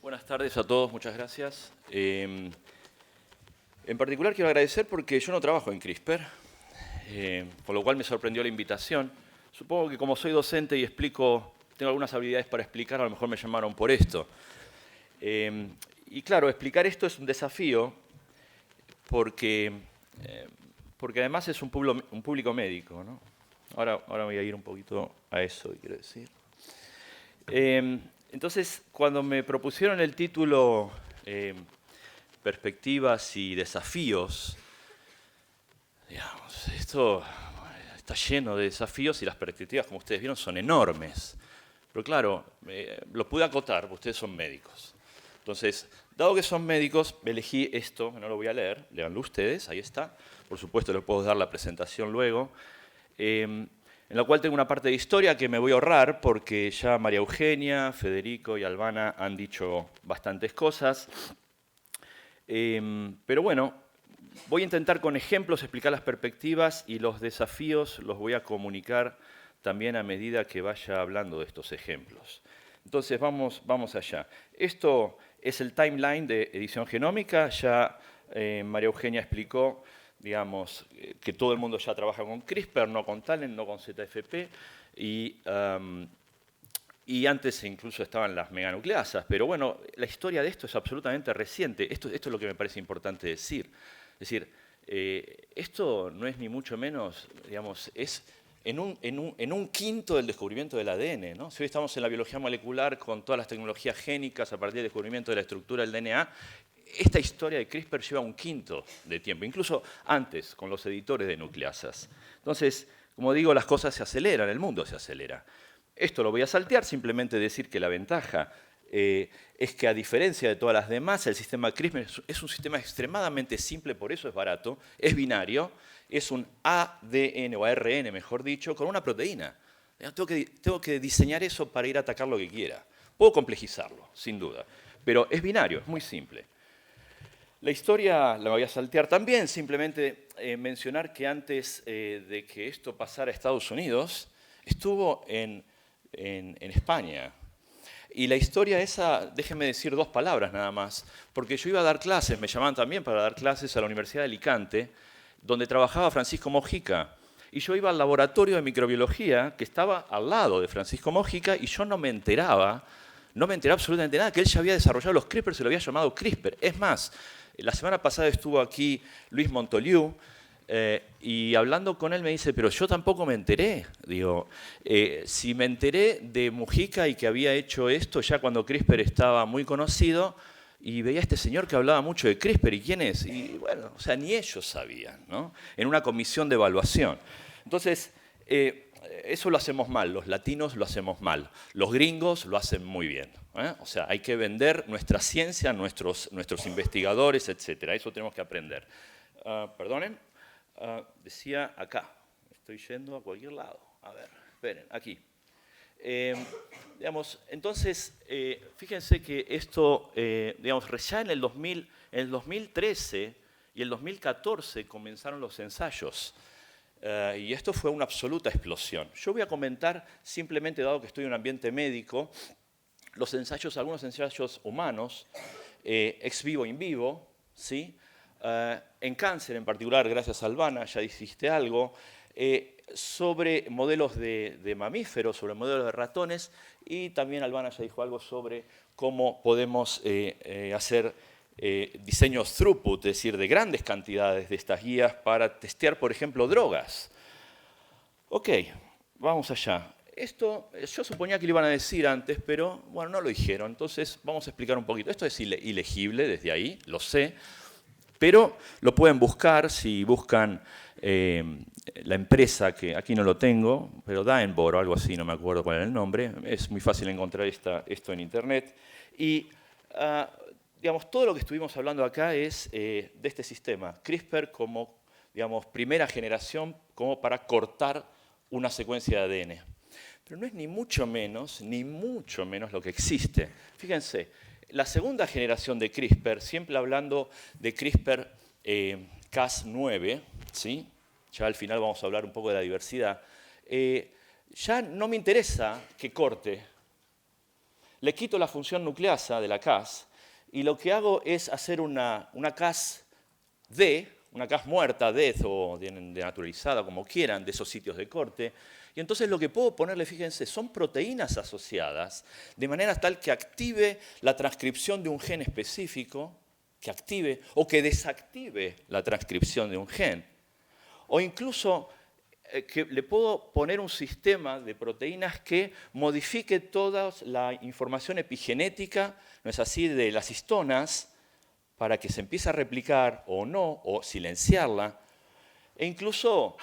Buenas tardes a todos, muchas gracias. En particular quiero agradecer porque yo no trabajo en CRISPR, con lo cual me sorprendió la invitación. Supongo que como soy docente y tengo algunas habilidades para explicar, a lo mejor me llamaron por esto. Y claro, explicar esto es un desafío porque además es un público médico, ¿no? Ahora voy a ir un poquito a eso, quiero decir. Entonces, cuando me propusieron el título Perspectivas y desafíos, digamos, esto está lleno de desafíos y las perspectivas, como ustedes vieron, son enormes. Pero claro, lo pude acotar, porque ustedes son médicos. Entonces, dado que son médicos, elegí esto, no lo voy a leer, léanlo ustedes, ahí está. Por supuesto, les puedo dar la presentación luego. En la cual tengo una parte de historia que me voy a ahorrar porque ya María Eugenia, Federico y Albana han dicho bastantes cosas. Pero bueno, voy a intentar con ejemplos explicar las perspectivas y los desafíos los voy a comunicar también a medida que vaya hablando de estos ejemplos. Entonces vamos allá. Esto es el timeline de edición genómica. Ya María Eugenia explicó, digamos, que todo el mundo ya trabaja con CRISPR, no con TALEN, no con ZFP, y antes incluso estaban las meganucleasas. Pero bueno, la historia de esto es absolutamente reciente. Esto es lo que me parece importante decir. Es decir, esto no es ni mucho menos, digamos, es en un quinto del descubrimiento del ADN, ¿no? Si hoy estamos en la biología molecular con todas las tecnologías génicas a partir del descubrimiento de la estructura del DNA, esta historia de CRISPR lleva un quinto de tiempo, incluso antes, con los editores de nucleasas. Entonces, como digo, las cosas se aceleran, el mundo se acelera. Esto lo voy a saltear, simplemente decir que la ventaja es que a diferencia de todas las demás, el sistema CRISPR es un sistema extremadamente simple, por eso es barato, es binario, es un ADN o ARN, mejor dicho, con una proteína. Tengo que diseñar eso para ir a atacar lo que quiera. Puedo complejizarlo, sin duda, pero es binario, es muy simple. La historia la voy a saltear también, simplemente mencionar que antes de que esto pasara a Estados Unidos, estuvo en España. Y la historia esa, déjenme decir dos palabras nada más, porque yo iba a dar clases, me llamaban también para dar clases a la Universidad de Alicante, donde trabajaba Francisco Mojica. Y yo iba al laboratorio de microbiología que estaba al lado de Francisco Mojica y yo no me enteraba absolutamente nada, que él ya había desarrollado los CRISPR, se lo había llamado CRISPR. Es más, la semana pasada estuvo aquí Luis Montoliu, y hablando con él me dice, pero yo tampoco me enteré. Digo, si me enteré de Mujica y que había hecho esto ya cuando CRISPR estaba muy conocido, y veía a este señor que hablaba mucho de CRISPR, ¿y quién es? Y bueno, o sea, ni ellos sabían, ¿no? En una comisión de evaluación. Entonces, eso lo hacemos mal, los latinos lo hacemos mal, los gringos lo hacen muy bien. O sea, hay que vender nuestra ciencia, nuestros investigadores, etc. Eso tenemos que aprender. Perdonen. Decía acá, estoy yendo a cualquier lado. A ver, esperen, aquí. Digamos, entonces, fíjense que esto, digamos, ya en el 2013 y el 2014 comenzaron los ensayos. Y esto fue una absoluta explosión. Yo voy a comentar, simplemente dado que estoy en un ambiente médico, los ensayos, algunos ensayos humanos, ex vivo, in vivo, ¿sí? En cáncer en particular, gracias a Albana, ya dijiste algo, sobre modelos de mamíferos, sobre modelos de ratones, y también Albana ya dijo algo sobre cómo podemos hacer diseños throughput, es decir, de grandes cantidades de estas guías para testear, por ejemplo, drogas. Ok, vamos allá. Esto yo suponía que lo iban a decir antes, pero bueno, no lo dijeron, entonces vamos a explicar un poquito. Esto es ilegible desde ahí, lo sé, pero lo pueden buscar si buscan la empresa, que aquí no lo tengo, pero Daenbor o algo así, no me acuerdo cuál era el nombre. Es muy fácil encontrar esto en internet. Y digamos, todo lo que estuvimos hablando acá es de este sistema, CRISPR como, digamos, primera generación como para cortar una secuencia de ADN. Pero no es ni mucho menos lo que existe. Fíjense, la segunda generación de CRISPR, siempre hablando de CRISPR Cas9, ¿sí? Ya al final vamos a hablar un poco de la diversidad, ya no me interesa que corte, le quito la función nucleasa de la Cas y lo que hago es hacer una Cas D, una Cas muerta, death o denaturalizada, como quieran, de esos sitios de corte. Y entonces lo que puedo ponerle, fíjense, son proteínas asociadas, de manera tal que active la transcripción de un gen específico, que active o que desactive la transcripción de un gen. O incluso que le puedo poner un sistema de proteínas que modifique toda la información epigenética, ¿no es así?, de las histonas, para que se empiece a replicar o no, o silenciarla. E incluso,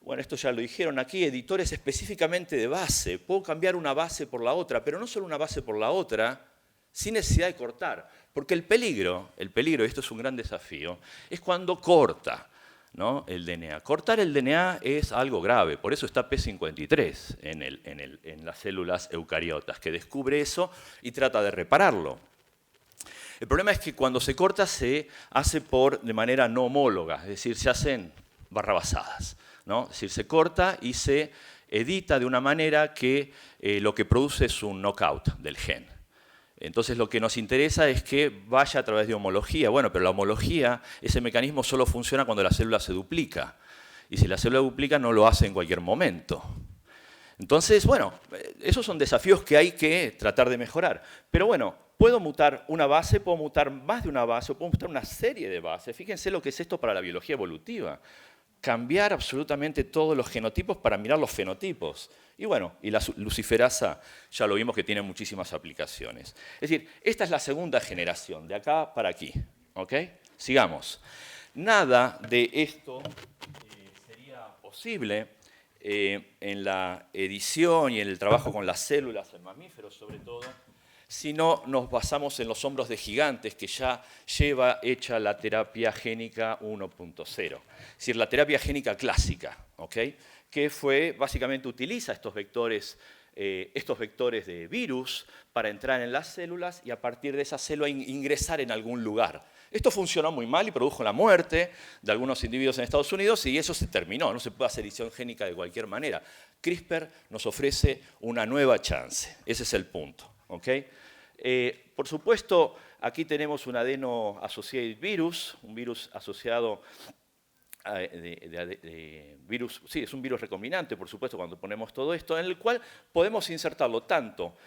bueno, esto ya lo dijeron aquí, editores específicamente de base. Puedo cambiar una base por la otra, pero no solo una base por la otra, sin necesidad de cortar. Porque el peligro, y esto es un gran desafío, es cuando corta, ¿no?, el DNA. Cortar el DNA es algo grave, por eso está P53 en las células eucariotas, que descubre eso y trata de repararlo. El problema es que cuando se corta se hace de manera no homóloga, es decir, se hacen barrabasadas, ¿no? Es decir, se corta y se edita de una manera que lo que produce es un knockout del gen. Entonces lo que nos interesa es que vaya a través de homología. Bueno, pero la homología, ese mecanismo solo funciona cuando la célula se duplica. Y si la célula duplica no lo hace en cualquier momento. Entonces, bueno, esos son desafíos que hay que tratar de mejorar. Pero bueno, puedo mutar una base, puedo mutar más de una base, o puedo mutar una serie de bases. Fíjense lo que es esto para la biología evolutiva. Cambiar absolutamente todos los genotipos para mirar los fenotipos. Y bueno, y la luciferasa ya lo vimos que tiene muchísimas aplicaciones. Es decir, esta es la segunda generación, de acá para aquí. ¿Ok? Sigamos. Nada de esto sería posible en la edición y en el trabajo con las células en mamíferos, sobre todo, si no nos basamos en los hombros de gigantes que ya lleva hecha la terapia génica 1.0. Es decir, la terapia génica clásica, ¿ok?, que básicamente utiliza estos vectores de virus para entrar en las células y a partir de esa célula ingresar en algún lugar. Esto funcionó muy mal y produjo la muerte de algunos individuos en Estados Unidos y eso se terminó. No se puede hacer edición génica de cualquier manera. CRISPR nos ofrece una nueva chance. Ese es el punto. ¿Okay? Por supuesto, aquí tenemos un adeno-associated virus, un virus asociado virus, sí, es un virus recombinante, por supuesto, cuando ponemos todo esto, en el cual podemos insertarlo tanto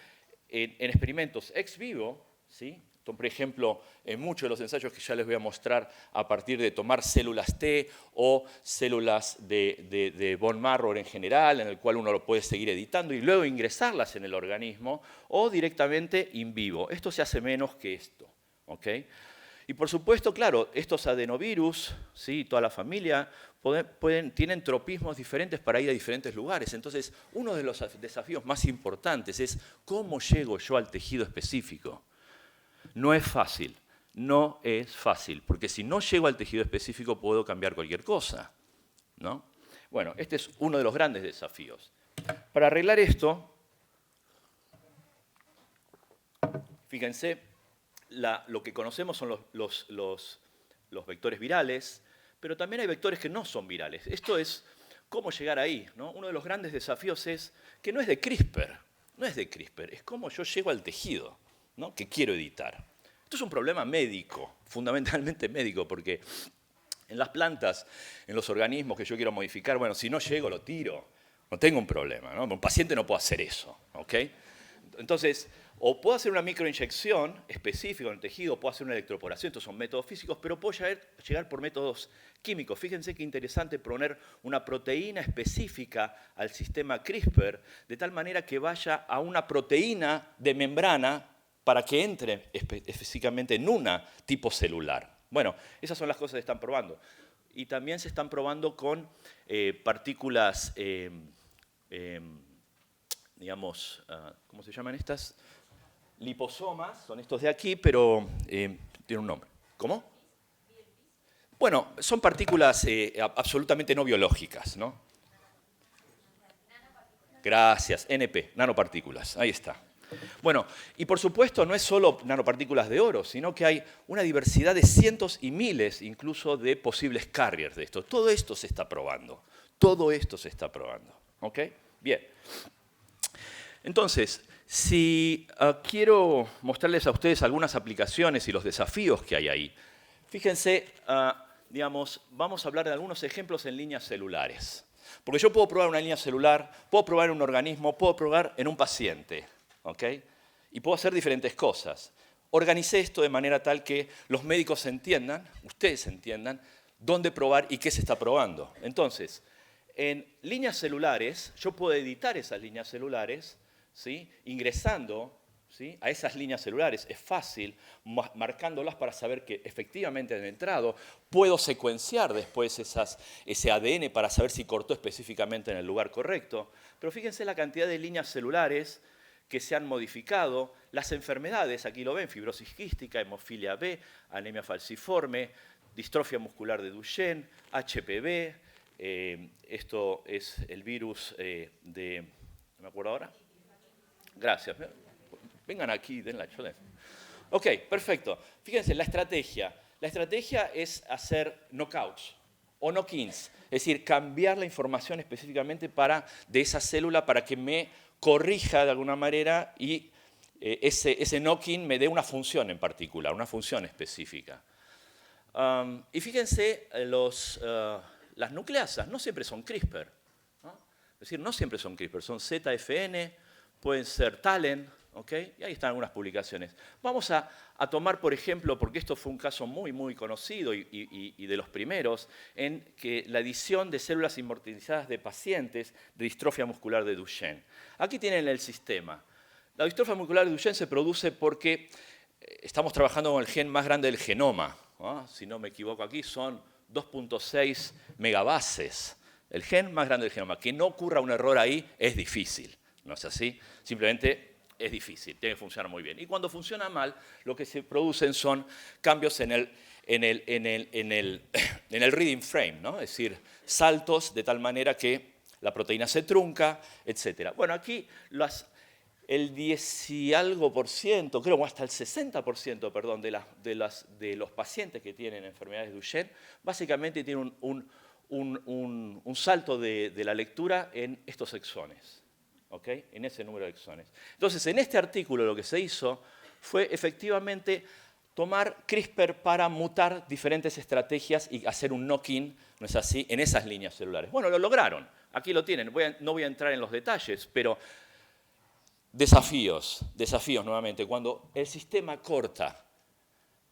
en experimentos ex vivo, ¿sí? Por ejemplo, en muchos de los ensayos que ya les voy a mostrar a partir de tomar células T o células de bone marrow en general, en el cual uno lo puede seguir editando y luego ingresarlas en el organismo, o directamente in vivo. Esto se hace menos que esto. ¿Okay? Y por supuesto, claro, estos adenovirus, ¿sí?, toda la familia, tienen tropismos diferentes para ir a diferentes lugares. Entonces, uno de los desafíos más importantes es cómo llego yo al tejido específico. No es fácil, porque si no llego al tejido específico puedo cambiar cualquier cosa, ¿no? Bueno, este es uno de los grandes desafíos. Para arreglar esto, fíjense, lo que conocemos son los vectores virales, pero también hay vectores que no son virales. Esto es cómo llegar ahí, ¿no? Uno de los grandes desafíos es que no es de CRISPR, es cómo yo llego al tejido, ¿no?, que quiero editar. Esto es un problema médico, fundamentalmente médico, porque en las plantas, en los organismos que yo quiero modificar, bueno, si no llego, lo tiro, no tengo un problema, ¿no? Un paciente no puede hacer eso, ¿ok? Entonces, o puedo hacer una microinyección específica en el tejido, o puedo hacer una electroporación, estos son métodos físicos, pero puedo llegar por métodos químicos. Fíjense qué interesante poner una proteína específica al sistema CRISPR, de tal manera que vaya a una proteína de membrana para que entre específicamente en una tipo celular. Bueno, esas son las cosas que están probando. Y también se están probando con partículas, digamos, ¿cómo se llaman estas? Liposomas, son estos de aquí, pero tienen un nombre. ¿Cómo? Bueno, son partículas absolutamente no biológicas, ¿no? Gracias, NP, nanopartículas, ahí está. Bueno, y por supuesto no es solo nanopartículas de oro, sino que hay una diversidad de cientos y miles incluso de posibles carriers de esto. Todo esto se está probando. Todo esto se está probando. ¿Ok? Bien. Entonces, Si quiero mostrarles a ustedes algunas aplicaciones y los desafíos que hay ahí, fíjense, digamos, vamos a hablar de algunos ejemplos en líneas celulares. Porque yo puedo probar una línea celular, puedo probar en un organismo, puedo probar en un paciente, ¿ok? Y puedo hacer diferentes cosas. Organicé esto de manera tal que los médicos entiendan, ustedes entiendan, dónde probar y qué se está probando. Entonces, en líneas celulares, yo puedo editar esas líneas celulares, ¿sí? Ingresando, ¿sí? A esas líneas celulares. Es fácil, marcándolas para saber que efectivamente han entrado. Puedo secuenciar después ese ADN para saber si cortó específicamente en el lugar correcto. Pero fíjense la cantidad de líneas celulares que se han modificado, las enfermedades, aquí lo ven, fibrosis quística, hemofilia B, anemia falciforme, distrofia muscular de Duchenne, HPV, esto es el virus de... ¿No me acuerdo ahora? Gracias. Vengan aquí, denla. Ok, perfecto. Fíjense, la estrategia. La estrategia es hacer knockouts o knock-ins, es decir, cambiar la información específicamente de esa célula para que me corrija de alguna manera y ese knock-in me dé una función en particular, una función específica. Y fíjense, las nucleasas no siempre son CRISPR, ¿no? Es decir, no siempre son CRISPR, son ZFN, pueden ser TALEN, ¿okay? Y ahí están algunas publicaciones. Vamos a tomar, por ejemplo, porque esto fue un caso muy, muy conocido y de los primeros, en que la edición de células inmortalizadas de pacientes de distrofia muscular de Duchenne. Aquí tienen el sistema. La distrofia muscular de Duchenne se produce porque estamos trabajando con el gen más grande del genoma, ¿no? Si no me equivoco aquí, son 2.6 megabases. El gen más grande del genoma. Que no ocurra un error ahí es difícil, ¿no es así? Simplemente es difícil, tiene que funcionar muy bien. Y cuando funciona mal, lo que se producen son cambios en el reading frame, ¿no? Es decir, saltos de tal manera que la proteína se trunca, etc. Bueno, aquí el 10 y algo por ciento, creo hasta el 60%, perdón, de los pacientes que tienen enfermedades de Duchenne, básicamente tienen un salto de la lectura en estos exones, ¿okay? En ese número de exones. Entonces, en este artículo lo que se hizo fue efectivamente tomar CRISPR para mutar diferentes estrategias y hacer un knock-in, ¿no es así?, en esas líneas celulares. Bueno, lo lograron. Aquí lo tienen. No voy a entrar en los detalles, pero desafíos nuevamente. Cuando el sistema corta,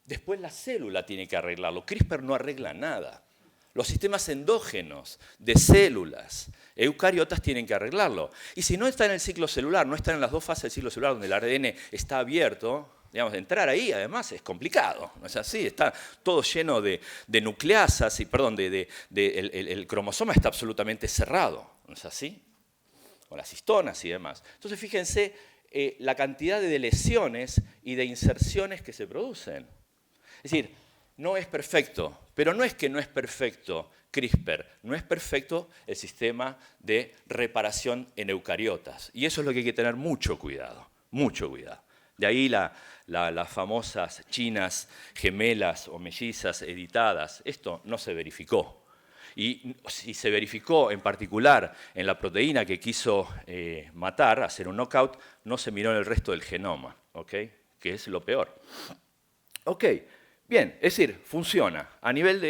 después la célula tiene que arreglarlo. CRISPR no arregla nada. Los sistemas endógenos de células eucariotas tienen que arreglarlo. Y si no está en el ciclo celular, no está en las dos fases del ciclo celular donde el ADN está abierto, digamos, entrar ahí además es complicado, ¿no es así? Está todo lleno de nucleasas, el cromosoma está absolutamente cerrado, ¿no es así? Con las histonas y demás. Entonces, fíjense la cantidad de lesiones y de inserciones que se producen. Es decir, no es perfecto, pero no es que no es perfecto CRISPR, no es perfecto el sistema de reparación en eucariotas. Y eso es lo que hay que tener mucho cuidado, mucho cuidado. De ahí las famosas chinas gemelas o mellizas editadas. Esto no se verificó. Y si se verificó en particular en la proteína que quiso matar, hacer un knockout, no se miró en el resto del genoma, ¿okay? Que es lo peor. Ok, bien, es decir, funciona. A nivel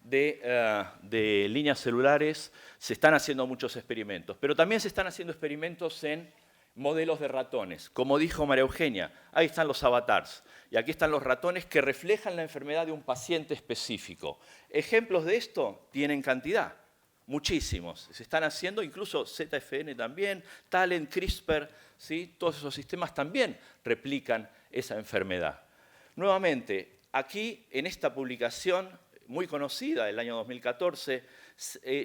de líneas celulares se están haciendo muchos experimentos, pero también se están haciendo experimentos en modelos de ratones. Como dijo María Eugenia, ahí están los avatars. Y aquí están los ratones que reflejan la enfermedad de un paciente específico. Ejemplos de esto tienen cantidad, muchísimos. Se están haciendo, incluso ZFN también, TALEN, CRISPR, ¿sí? Todos esos sistemas también replican esa enfermedad. Nuevamente, aquí en esta publicación muy conocida del año 2014,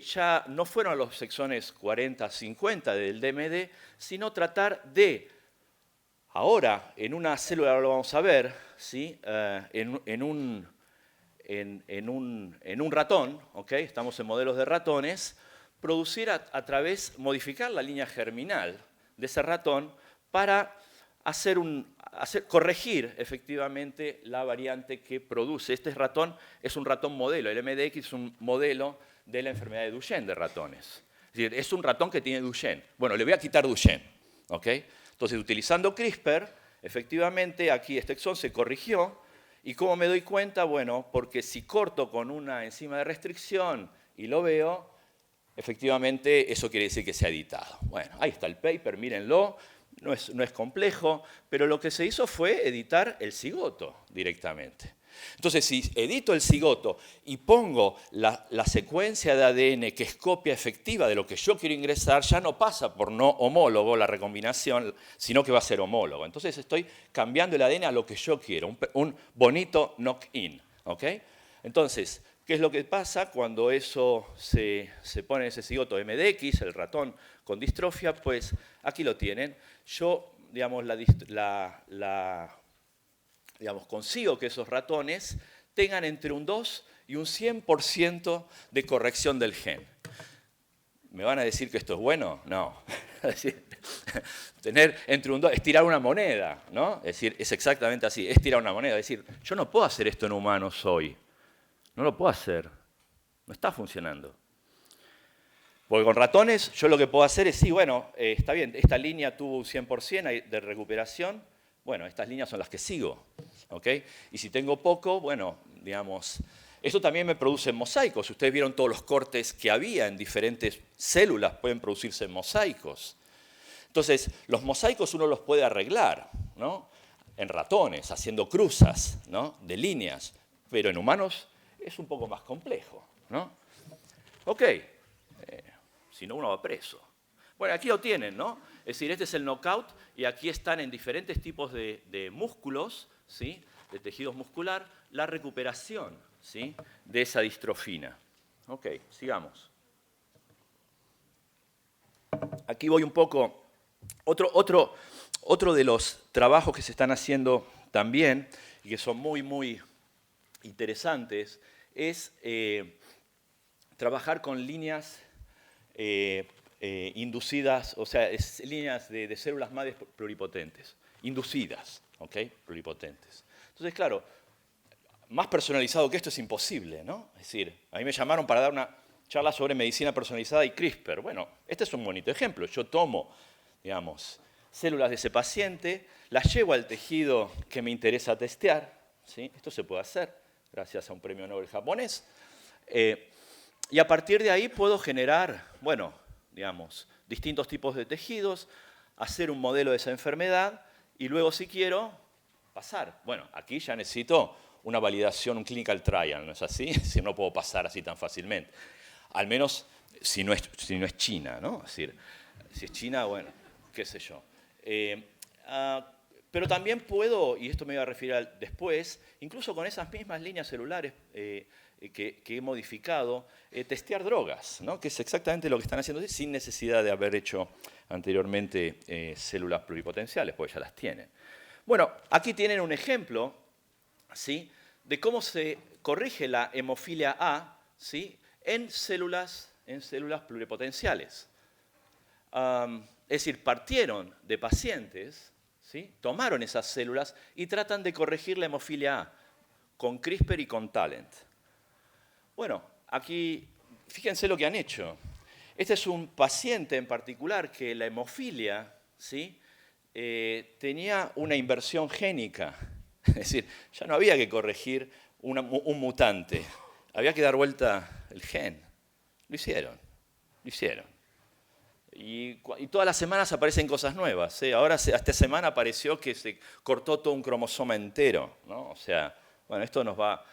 ya no fueron a los exones 40, 50 del DMD, sino tratar de, ahora, en una célula, ahora lo vamos a ver, ¿sí? en un ratón, ¿okay? Estamos en modelos de ratones, producir modificar la línea germinal de ese ratón para corregir efectivamente la variante que produce. Este ratón es un ratón modelo, el MDX es un modelo de la enfermedad de Duchenne de ratones. Es decir, es un ratón que tiene Duchenne. Bueno, le voy a quitar Duchenne, ¿okay? Entonces, utilizando CRISPR, efectivamente, aquí este exón se corrigió. ¿Y cómo me doy cuenta? Bueno, porque si corto con una enzima de restricción y lo veo, efectivamente eso quiere decir que se ha editado. Bueno, ahí está el paper, mírenlo. No es complejo, pero lo que se hizo fue editar el cigoto directamente. Entonces, si edito el cigoto y pongo la secuencia de ADN que es copia efectiva de lo que yo quiero ingresar, ya no pasa por no homólogo la recombinación, sino que va a ser homólogo. Entonces, estoy cambiando el ADN a lo que yo quiero, un bonito knock-in. ¿Okay? Entonces, ¿qué es lo que pasa cuando eso se pone en ese cigoto MDX, el ratón con distrofia? Pues aquí lo tienen. Yo, digamos, consigo que esos ratones tengan entre un 2 y un 100% de corrección del gen. ¿Me van a decir que esto es bueno? No. Es decir, tener entre un 2 es tirar una moneda, ¿no? Es decir, es exactamente así, es tirar una moneda. Es decir, yo no puedo hacer esto en humanos hoy. No lo puedo hacer. No está funcionando. Porque con ratones yo lo que puedo hacer es, sí, bueno, está bien, esta línea tuvo un 100% de recuperación. Bueno, estas líneas son las que sigo. ¿Okay? Y si tengo poco, bueno, digamos, esto también me produce mosaicos. Ustedes vieron todos los cortes que había en diferentes células, pueden producirse mosaicos. Entonces, los mosaicos uno los puede arreglar, ¿no? En ratones, haciendo cruzas, ¿no? De líneas, pero en humanos es un poco más complejo, ¿no? Ok, si no uno va preso. Bueno, aquí lo tienen, ¿no? Es decir, este es el knockout y aquí están en diferentes tipos de músculos, ¿sí? De tejidos muscular, la recuperación, ¿sí? De esa distrofina. Ok, sigamos. Aquí voy un poco. Otro de los trabajos que se están haciendo también y que son muy, muy interesantes es trabajar con líneas inducidas, o sea, líneas de células madres pluripotentes, inducidas, ¿ok? Pluripotentes. Entonces, claro, más personalizado que esto es imposible, ¿no? Es decir, a mí me llamaron para dar una charla sobre medicina personalizada y CRISPR. Bueno, este es un bonito ejemplo. Yo tomo, digamos, células de ese paciente, las llevo al tejido que me interesa testear, ¿sí? Esto se puede hacer gracias a un premio Nobel japonés. Y a partir de ahí puedo generar, bueno, digamos, distintos tipos de tejidos, hacer un modelo de esa enfermedad y luego, si quiero, pasar. Bueno, aquí ya necesito una validación, un clinical trial, ¿no es así? Si no puedo pasar así tan fácilmente. Al menos si no es China, ¿no? Es decir, si es China, bueno, qué sé yo. Pero también puedo, y esto me voy a referir después, incluso con esas mismas líneas celulares que he modificado, testear drogas, ¿no? Que es exactamente lo que están haciendo sin necesidad de haber hecho anteriormente células pluripotenciales, porque ya las tienen. Bueno, aquí tienen un ejemplo, ¿sí? De cómo se corrige la hemofilia A, ¿sí? en células pluripotenciales. Es decir, partieron de pacientes, ¿sí? Tomaron esas células y tratan de corregir la hemofilia A con CRISPR y con TALENT. Bueno, aquí fíjense lo que han hecho. Este es un paciente en particular que la hemofilia, ¿sí? Tenía una inversión génica. Es decir, ya no había que corregir un mutante. Había que dar vuelta el gen. Lo hicieron. Y todas las semanas aparecen cosas nuevas. Ahora, esta semana apareció que se cortó todo un cromosoma entero, ¿no? O sea, bueno, esto nos va...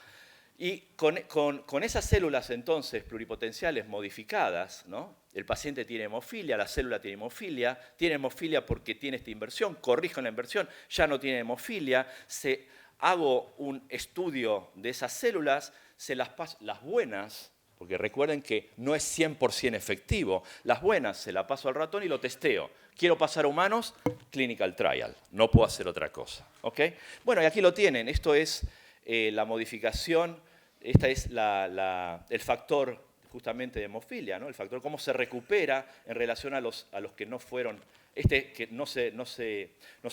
Y con esas células, entonces, pluripotenciales modificadas, ¿no? El paciente tiene hemofilia, la célula tiene hemofilia porque tiene esta inversión, corrijo la inversión, ya no tiene hemofilia, hago un estudio de esas células, se las paso, las buenas, porque recuerden que no es 100% efectivo, las buenas se las paso al ratón y lo testeo. Quiero pasar a humanos, clinical trial, no puedo hacer otra cosa. ¿Okay? Bueno, y aquí lo tienen, esto es la modificación, este es el factor justamente de hemofilia, ¿no? El factor cómo se recupera en relación a los que no fueron, que no se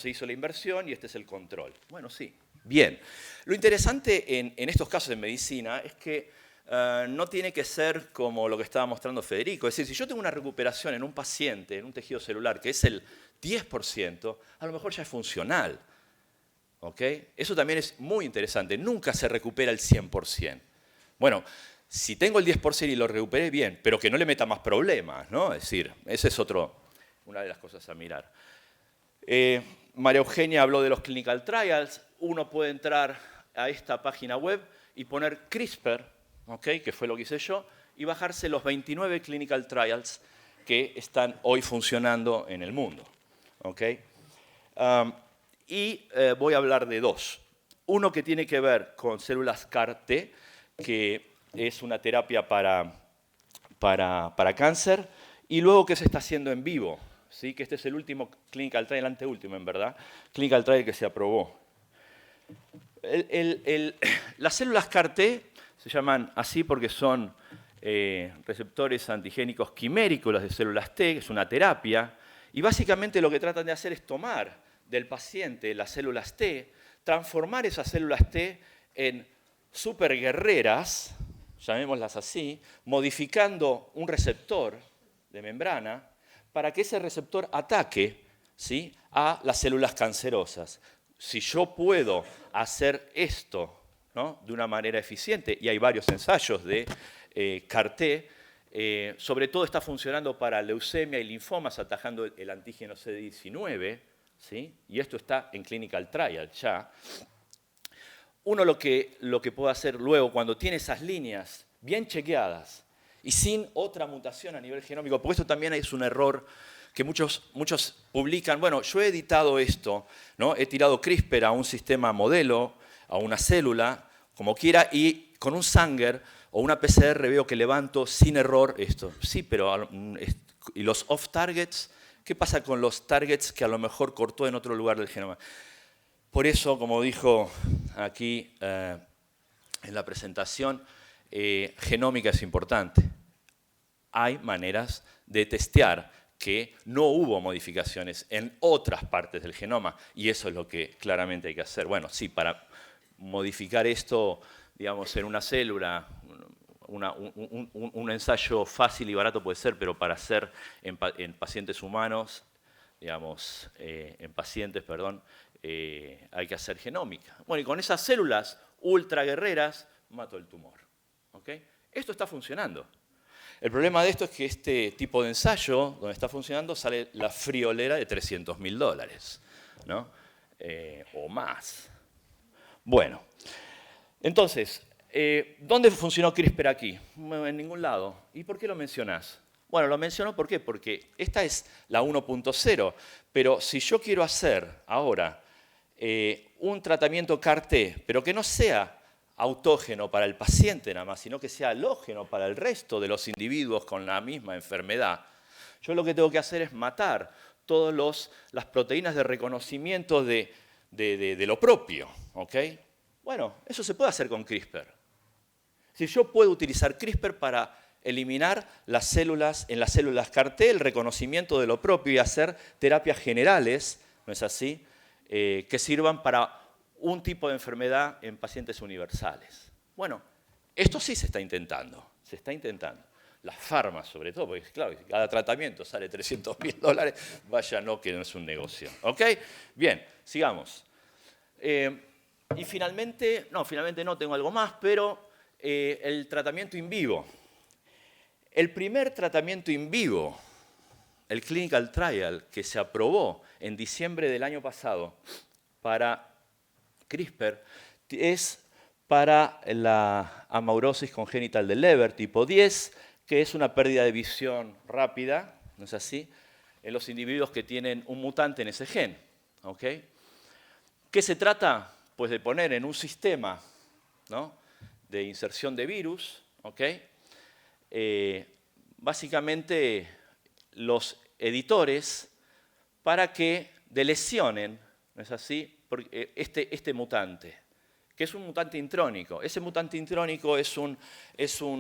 hizo la inversión y este es el control. Bueno, sí. Bien. Lo interesante en estos casos de medicina es que no tiene que ser como lo que estaba mostrando Federico. Es decir, si yo tengo una recuperación en un paciente, en un tejido celular, que es el 10%, a lo mejor ya es funcional. ¿Okay? Eso también es muy interesante. Nunca se recupera el 100%. Bueno, si tengo el 10% y lo recuperé, bien, pero que no le meta más problemas, ¿no? Es decir, esa es una de las cosas a mirar. María Eugenia habló de los clinical trials. Uno puede entrar a esta página web y poner CRISPR, ¿okay? Que fue lo que hice yo, y bajarse los 29 clinical trials que están hoy funcionando en el mundo. ¿Okay? Voy a hablar de dos. Uno que tiene que ver con células CAR-T, que es una terapia para cáncer, y luego que se está haciendo en vivo, ¿sí? Que este es el último clinical trial, el anteúltimo en verdad, clinical trial que se aprobó. Las células CAR-T se llaman así porque son receptores antigénicos quiméricos, las de células T, que es una terapia, y básicamente lo que tratan de hacer es tomar del paciente las células T, transformar esas células T en superguerreras, llamémoslas así, modificando un receptor de membrana para que ese receptor ataque, ¿sí?, a las células cancerosas. Si yo puedo hacer esto, ¿no?, de una manera eficiente, y hay varios ensayos de CAR-T, sobre todo está funcionando para leucemia y linfomas, atajando el antígeno CD19, ¿sí? Y esto está en clinical trial ya. Uno lo que puede hacer luego, cuando tiene esas líneas bien chequeadas y sin otra mutación a nivel genómico, porque esto también es un error que muchos publican. Bueno, yo he editado esto, ¿no? He tirado CRISPR a un sistema modelo, a una célula, como quiera, y con un Sanger o una PCR veo que levanto sin error esto. Sí, pero ¿y los off-targets? ¿Qué pasa con los targets que a lo mejor cortó en otro lugar del genoma? Por eso, como dijo aquí en la presentación, genómica es importante. Hay maneras de testear que no hubo modificaciones en otras partes del genoma, y eso es lo que claramente hay que hacer. Bueno, sí, para modificar esto, digamos, en una célula, un ensayo fácil y barato puede ser, pero para hacer en pacientes humanos, digamos, hay que hacer genómica. Bueno, y con esas células ultraguerreras mato el tumor. ¿Okay? Esto está funcionando. El problema de esto es que este tipo de ensayo, donde está funcionando, sale la friolera de $300.000, ¿no? O más. Bueno, entonces, ¿dónde funcionó CRISPR aquí? En ningún lado. ¿Y por qué lo mencionás? Bueno, lo menciono ¿por qué? Porque esta es la 1.0, pero si yo quiero hacer ahora un tratamiento CAR-T, pero que no sea autógeno para el paciente nada más, sino que sea halógeno para el resto de los individuos con la misma enfermedad, yo lo que tengo que hacer es matar todas las proteínas de reconocimiento de lo propio. ¿Okay? Bueno, eso se puede hacer con CRISPR. Si yo puedo utilizar CRISPR para eliminar las células, en las células CAR-T, el reconocimiento de lo propio y hacer terapias generales, ¿no es así?, que sirvan para un tipo de enfermedad en pacientes universales. Bueno, esto sí se está intentando, Las farmas, sobre todo, porque claro, cada tratamiento sale $300.000, vaya no, que no es un negocio. ¿Ok? Bien, sigamos. Y finalmente no, tengo algo más, pero el tratamiento in vivo. El primer tratamiento in vivo, el clinical trial, que se aprobó en diciembre del año pasado para CRISPR, es para la amaurosis congénita del Leber tipo 10, que es una pérdida de visión rápida, ¿no es así?, en los individuos que tienen un mutante en ese gen. ¿Okay? ¿Qué se trata? Pues de poner en un sistema, ¿no?, de inserción de virus, ¿okay?, básicamente los editores para que delecionen, ¿no es así?, este mutante, que es un mutante intrónico. Ese mutante intrónico es un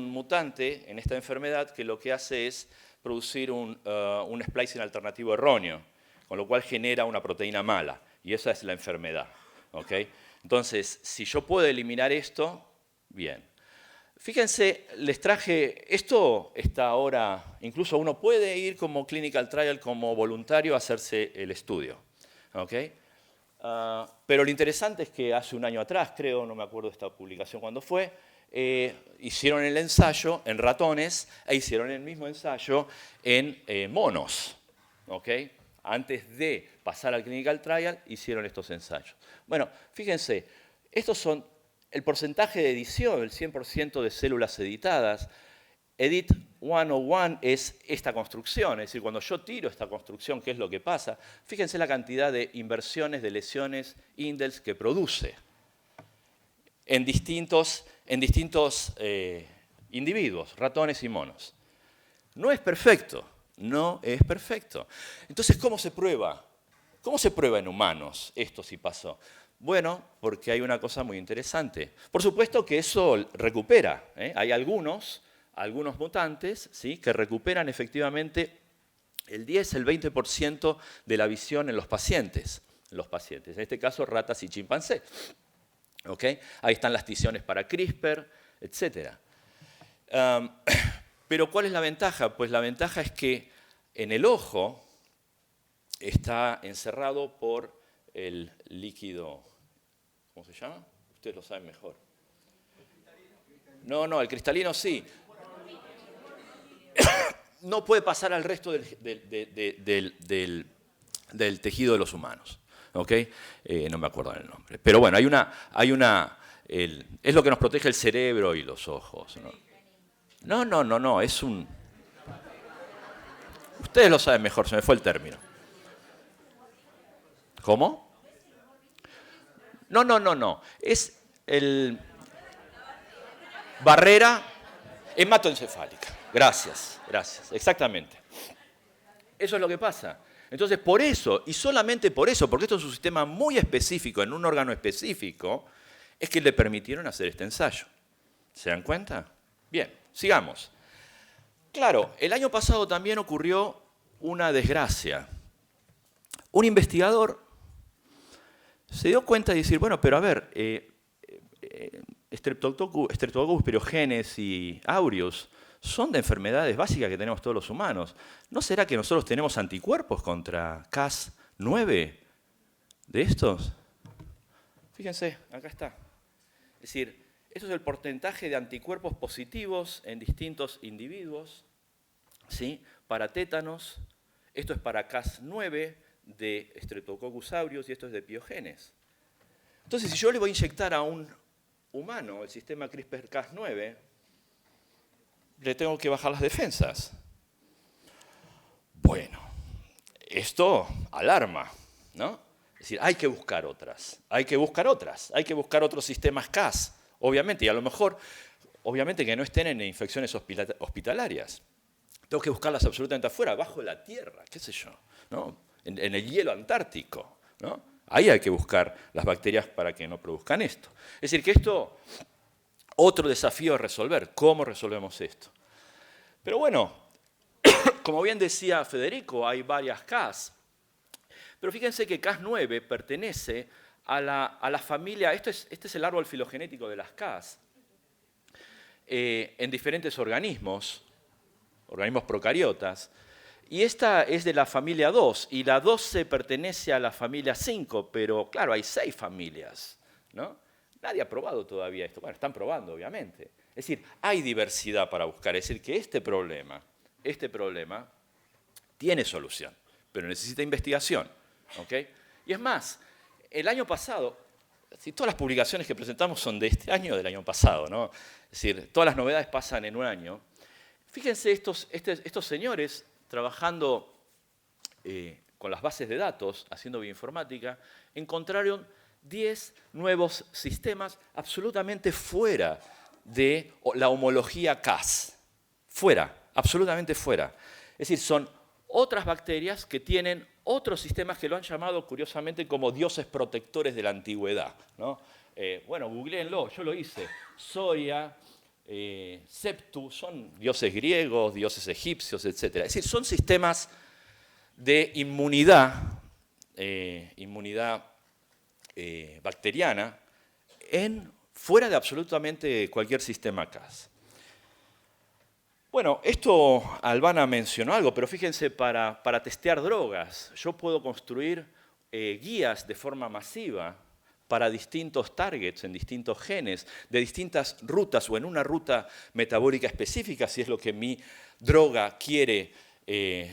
mutante en esta enfermedad que lo que hace es producir un splicing alternativo erróneo, con lo cual genera una proteína mala, y esa es la enfermedad. ¿Okay? Entonces, si yo puedo eliminar esto, bien. Fíjense, les traje, esto está ahora, incluso uno puede ir como clinical trial, como voluntario, a hacerse el estudio. ¿Ok? Pero lo interesante es que hace un año atrás, creo, no me acuerdo de esta publicación cuándo fue, hicieron el ensayo en ratones e hicieron el mismo ensayo en monos. ¿Ok? Antes de pasar al clinical trial, hicieron estos ensayos. Bueno, fíjense, estos son el porcentaje de edición, el 100% de células editadas. Edit 101 es esta construcción, es decir, cuando yo tiro esta construcción, ¿qué es lo que pasa? Fíjense la cantidad de inversiones, de lesiones, indels que produce en distintos individuos, ratones y monos. No es perfecto, no es perfecto. Entonces, ¿cómo se prueba? ¿Cómo se prueba en humanos esto si pasó? Bueno, porque hay una cosa muy interesante. Por supuesto que eso recupera. Hay algunos mutantes, ¿sí?, que recuperan efectivamente el 10, el 20% de la visión en los pacientes. En este caso, ratas y chimpancés. ¿Okay? Ahí están las ticiones para CRISPR, etc. Pero ¿cuál es la ventaja? Pues la ventaja es que en el ojo está encerrado por el líquido, ¿cómo se llama? Ustedes lo saben mejor. No, el cristalino sí. No puede pasar al resto del tejido de los humanos. ¿Okay? No me acuerdo el nombre. Pero bueno, es lo que nos protege el cerebro y los ojos. No, es un... Ustedes lo saben mejor, se me fue el término. ¿Cómo? No. Es el... Barrera hematoencefálica. Gracias. Exactamente. Eso es lo que pasa. Entonces, por eso, y solamente por eso, porque esto es un sistema muy específico, en un órgano específico, es que le permitieron hacer este ensayo. ¿Se dan cuenta? Bien, sigamos. Claro, el año pasado también ocurrió una desgracia. Un investigador se dio cuenta de decir, bueno, pero a ver, Streptococcus pyogenes y aureus son de enfermedades básicas que tenemos todos los humanos. ¿No será que nosotros tenemos anticuerpos contra Cas9 de estos? Fíjense, acá está. Es decir, esto es el porcentaje de anticuerpos positivos en distintos individuos, ¿sí?, para tétanos. Esto es para Cas9 de Streptococcus aureus y esto es de pyogenes. Entonces, si yo le voy a inyectar a un humano el sistema CRISPR-Cas9, le tengo que bajar las defensas. Bueno, esto alarma, ¿no? Es decir, hay que buscar otras, hay que buscar otros sistemas Cas, obviamente, y a lo mejor, obviamente que no estén en infecciones hospitalarias. Tengo que buscarlas absolutamente afuera, bajo la tierra, qué sé yo, ¿no? En el hielo antártico, ¿no? Ahí hay que buscar las bacterias para que no produzcan esto. Es decir, que esto, otro desafío es resolver. ¿Cómo resolvemos esto? Pero bueno, como bien decía Federico, hay varias Cas. Pero fíjense que Cas9 pertenece a la familia, este es el árbol filogenético de las Cas, en diferentes organismos procariotas. Y esta es de la familia 2, y la 12 pertenece a la familia 5, pero claro, hay 6 familias, ¿no? Nadie ha probado todavía esto. Bueno, están probando, obviamente. Es decir, hay diversidad para buscar. Es decir, que este problema tiene solución, pero necesita investigación. ¿Okay? Y es más, el año pasado, si todas las publicaciones que presentamos son de este año o del año pasado, ¿no? Es decir, todas las novedades pasan en un año. Fíjense estos señores trabajando con las bases de datos, haciendo bioinformática, encontraron 10 nuevos sistemas absolutamente fuera de la homología Cas. Fuera, absolutamente fuera. Es decir, son otras bacterias que tienen otros sistemas que lo han llamado, curiosamente, como dioses protectores de la antigüedad, ¿no? Bueno, googleenlo, yo lo hice. Soria, Septu, son dioses griegos, dioses egipcios, etc. Es decir, son sistemas de inmunidad bacteriana fuera de absolutamente cualquier sistema CAS. Bueno, esto Albana mencionó algo, pero fíjense, para testear drogas, yo puedo construir guías de forma masiva para distintos targets, en distintos genes, de distintas rutas o en una ruta metabólica específica, si es lo que mi droga quiere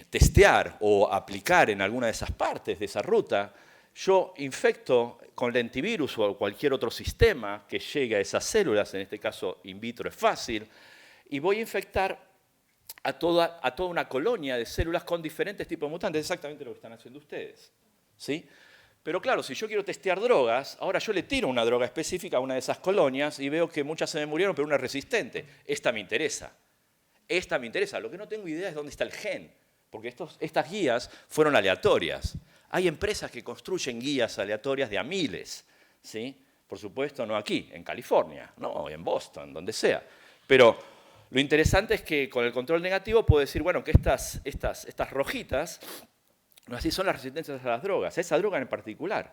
testear o aplicar en alguna de esas partes de esa ruta. Yo infecto con lentivirus o cualquier otro sistema que llegue a esas células, en este caso in vitro es fácil, y voy a infectar a toda una colonia de células con diferentes tipos de mutantes, exactamente lo que están haciendo ustedes, ¿sí? Pero claro, si yo quiero testear drogas, ahora yo le tiro una droga específica a una de esas colonias y veo que muchas se me murieron, pero una es resistente. Esta me interesa. Esta me interesa. Lo que no tengo idea es dónde está el gen, porque estas guías fueron aleatorias. Hay empresas que construyen guías aleatorias de a miles, ¿sí? Por supuesto, no aquí, en California, no, en Boston, donde sea. Pero lo interesante es que con el control negativo puedo decir, bueno, que estas rojitas, así son las resistencias a las drogas, a esa droga en particular.